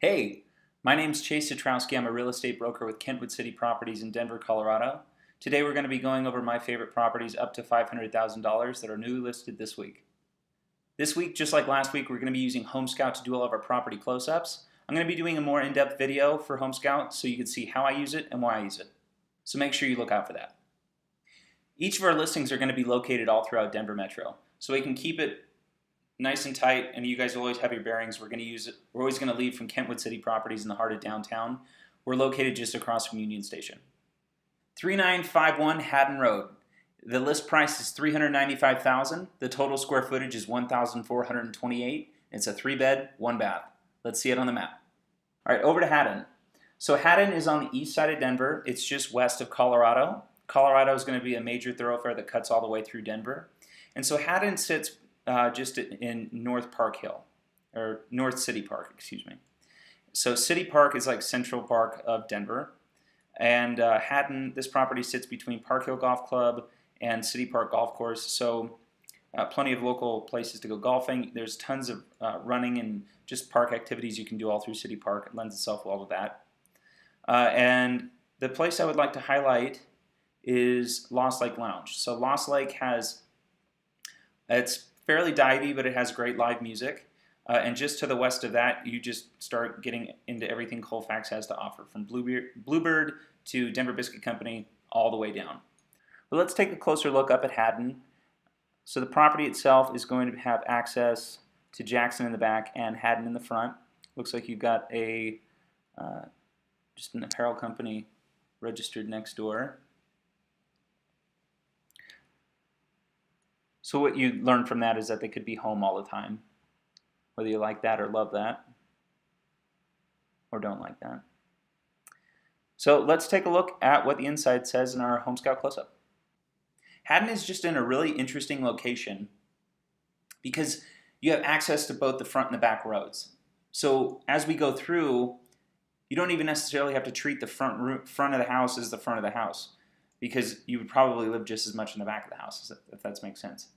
Hey, my name's Chase Citrowski. I'm a real estate broker with Kentwood City Properties in Denver, Colorado. Today we're going to be going over my favorite properties up to $500,000 that are newly listed this week. This week, just like last week, we're going to be using HomeScout to do all of our property close-ups. I'm going to be doing a more in-depth video for HomeScout so you can see how I use it and why I use it. So make sure you look out for that. Each of our listings are going to be located all throughout Denver Metro, so we can keep it nice and tight, and you guys will always have your bearings. We're always going to lead from Kentwood City Properties in the heart of downtown. We're located just across from Union Station. 3951 Haddon Road. The list price is $395,000. The total square footage is 1,428. It's a 3-bed, 1-bath. Let's see it on the map. All right, over to Haddon. So Haddon is on the east side of Denver. It's just west of Colorado. Colorado is going to be a major thoroughfare that cuts all the way through Denver. And so Haddon sits just in North Park Hill, or North City Park, excuse me. So City Park is like Central Park of Denver, and Haddon, this property sits between Park Hill Golf Club and City Park Golf Course, so plenty of local places to go golfing. There's tons of running and just park activities you can do all through City Park. It lends itself well to that. And the place I would like to highlight is Lost Lake Lounge. So Lost Lake it's fairly divey, but it has great live music. And just to the west of that, you just start getting into everything Colfax has to offer, from Bluebird to Denver Biscuit Company, all the way down. But let's take a closer look up at Haddon. So the property itself is going to have access to Jackson in the back and Haddon in the front. Looks like you've got just an apparel company registered next door. So what you learn from that is that they could be home all the time, whether you like that or love that, or don't like that. So let's take a look at what the inside says in our HomeScout close-up. Haddon is just in a really interesting location because you have access to both the front and the back roads. So as we go through, you don't even necessarily have to treat the front of the house as the front of the house, because you would probably live just as much in the back of the house, if that makes sense.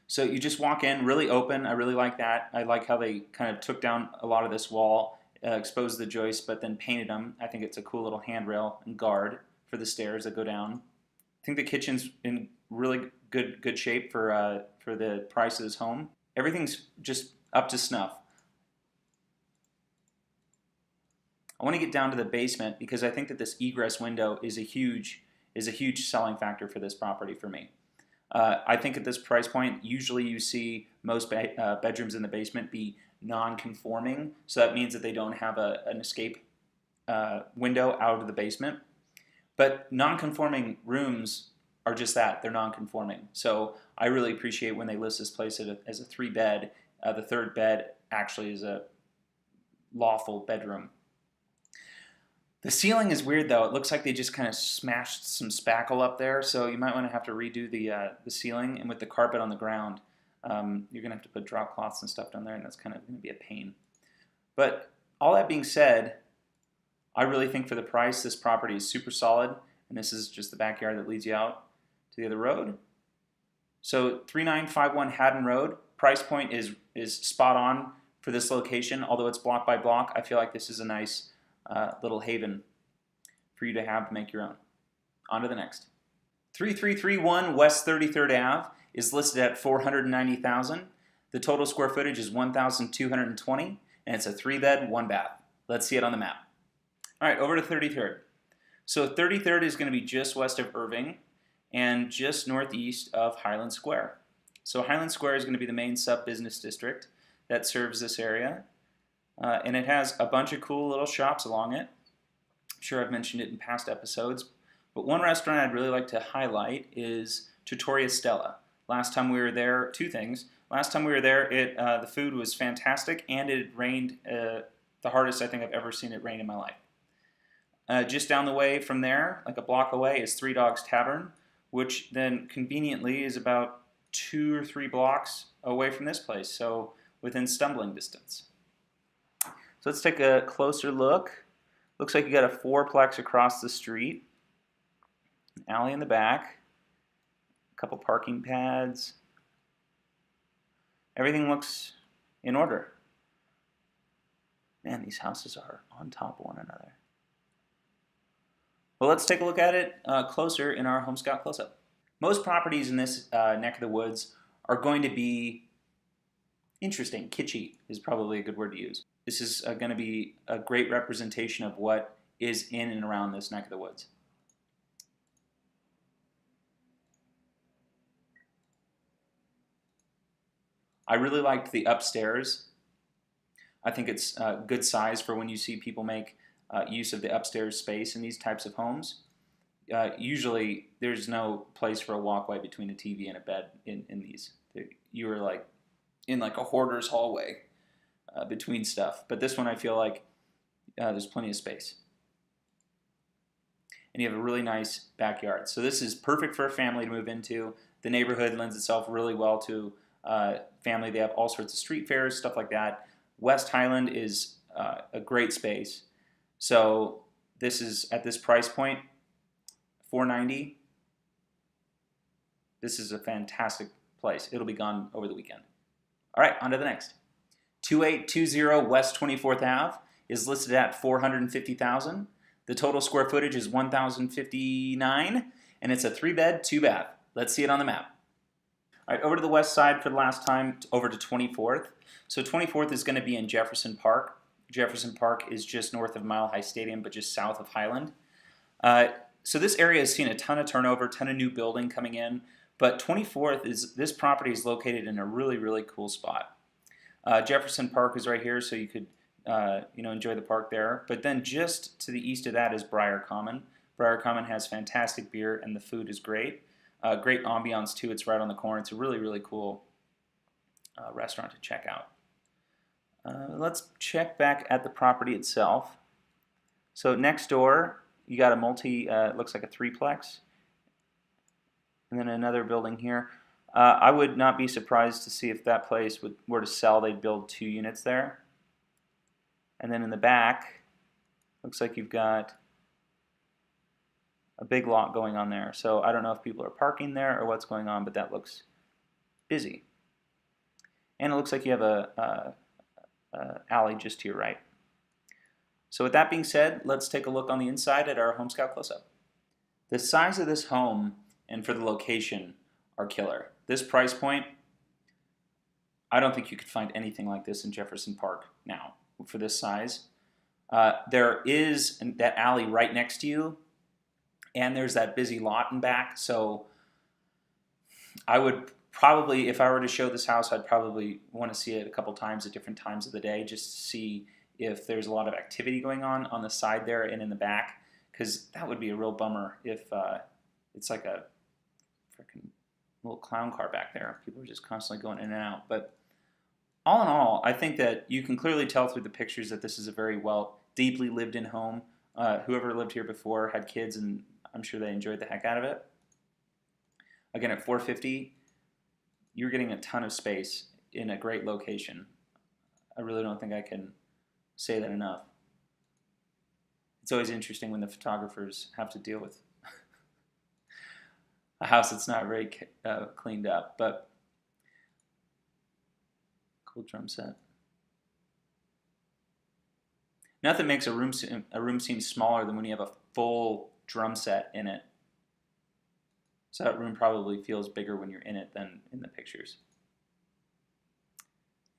So you just walk in really open. I really like that. I like how they kind of took down a lot of this wall, exposed the joists, but then painted them. I think it's a cool little handrail and guard for the stairs that go down. I think the kitchen's in really good shape for the price of this home. Everything's just up to snuff. I want to get down to the basement because I think that this egress window is a huge selling factor for this property for me. I think at this price point, usually you see most bedrooms in the basement be non-conforming, so that means that they don't have an escape window out of the basement. But non-conforming rooms are just that, they're non-conforming. So I really appreciate when they list this place as a 3-bed. The third bed actually is a lawful bedroom. The ceiling is weird though. It looks like they just kind of smashed some spackle up there, so you might want to have to redo the ceiling. And with the carpet on the ground, you're going to have to put drop cloths and stuff down there, and that's kind of going to be a pain. But all that being said, I really think for the price, this property is super solid, and this is just the backyard that leads you out to the other road. So 3951 Haddon Road, price point is spot on for this location. Although it's block by block, I feel like this is a nice little haven for you to have to make your own. On to the next. 3331 West 33rd Ave is listed at $490,000. The total square footage is 1,220, and it's a 3-bed, 1-bath. Let's see it on the map. All right, over to 33rd. So 33rd is going to be just west of Irving and just northeast of Highland Square. So Highland Square is going to be the main sub-business district that serves this area. And it has a bunch of cool little shops along it. I'm sure I've mentioned it in past episodes. But one restaurant I'd really like to highlight is Trattoria Stella. Last time we were there, two things. Last time we were there, the food was fantastic, and it rained the hardest I think I've ever seen it rain in my life. Just down the way from there, like a block away, is Three Dogs Tavern, which then conveniently is about 2 or 3 blocks away from this place, so within stumbling distance. So let's take a closer look. Looks like you got a 4-plex across the street, an alley in the back, a couple parking pads. Everything looks in order. Man, these houses are on top of one another. Well, let's take a look at it closer in our HomeScout close-up. Most properties in this neck of the woods are going to be interesting. Kitschy is probably a good word to use. This is going to be a great representation of what is in and around this neck of the woods. I really liked the upstairs. I think it's good size for when you see people make use of the upstairs space in these types of homes. Usually there's no place for a walkway between a TV and a bed in these. You are like in like a hoarder's hallway between stuff. But this one I feel like there's plenty of space. And you have a really nice backyard. So this is perfect for a family to move into. The neighborhood lends itself really well to family. They have all sorts of street fairs, stuff like that. West Highland is a great space. So this is at this price point, $490. This is a fantastic place. It'll be gone over the weekend. All right, on to the next. 2820 West 24th Ave is listed at $450,000. The total square footage is 1,059, and it's a 3-bed, 2-bath. Let's see it on the map. All right, over to the west side for the last time, over to 24th. So 24th is going to be in Jefferson Park. Jefferson Park is just north of Mile High Stadium, but just south of Highland. So this area has seen a ton of turnover, ton of new building coming in, but 24th is, this property is located in a really, really cool spot. Jefferson Park is right here, so you could enjoy the park there. But then just to the east of that is Briar Common. Briar Common has fantastic beer and the food is great. Great ambiance too. It's right on the corner. It's a really, really cool restaurant to check out. Let's check back at the property itself. So next door, you got a looks like a 3-plex, and then another building here. I would not be surprised to see if that place were to sell, they'd build 2 units there. And then in the back, looks like you've got a big lot going on there. So I don't know if people are parking there or what's going on, but that looks busy. And it looks like you have a alley just to your right. So with that being said, let's take a look on the inside at our HomeScout close-up. The size of this home and for the location are killer. This price point, I don't think you could find anything like this in Jefferson Park now for this size. There is that alley right next to you, and there's that busy lot in back. So I would probably, if I were to show this house, I'd probably want to see it a couple times at different times of the day just to see if there's a lot of activity going on the side there and in the back, because that would be a real bummer if it's like a freaking little clown car back there. People are just constantly going in and out. But all in all, I think that you can clearly tell through the pictures that this is a very deeply lived in home. Whoever lived here before had kids, and I'm sure they enjoyed the heck out of it. Again, at $450, you're getting a ton of space in a great location. I really don't think I can say that enough. It's always interesting when the photographers have to deal with a house that's not very cleaned up, but cool drum set. Nothing makes a room seem smaller than when you have a full drum set in it. So that room probably feels bigger when you're in it than in the pictures.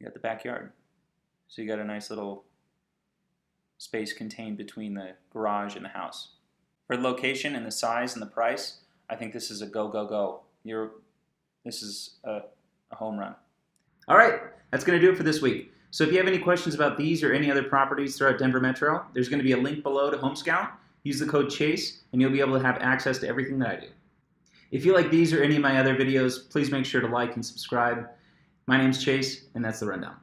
You got the backyard. So you got a nice little space contained between the garage and the house. For the location and the size and the price, I think this is a go, go, go. This is a home run. All right, that's going to do it for this week. So if you have any questions about these or any other properties throughout Denver Metro, there's going to be a link below to HomeScout. Use the code CHASE, and you'll be able to have access to everything that I do. If you like these or any of my other videos, please make sure to like and subscribe. My name's Chase, and that's The Rundown.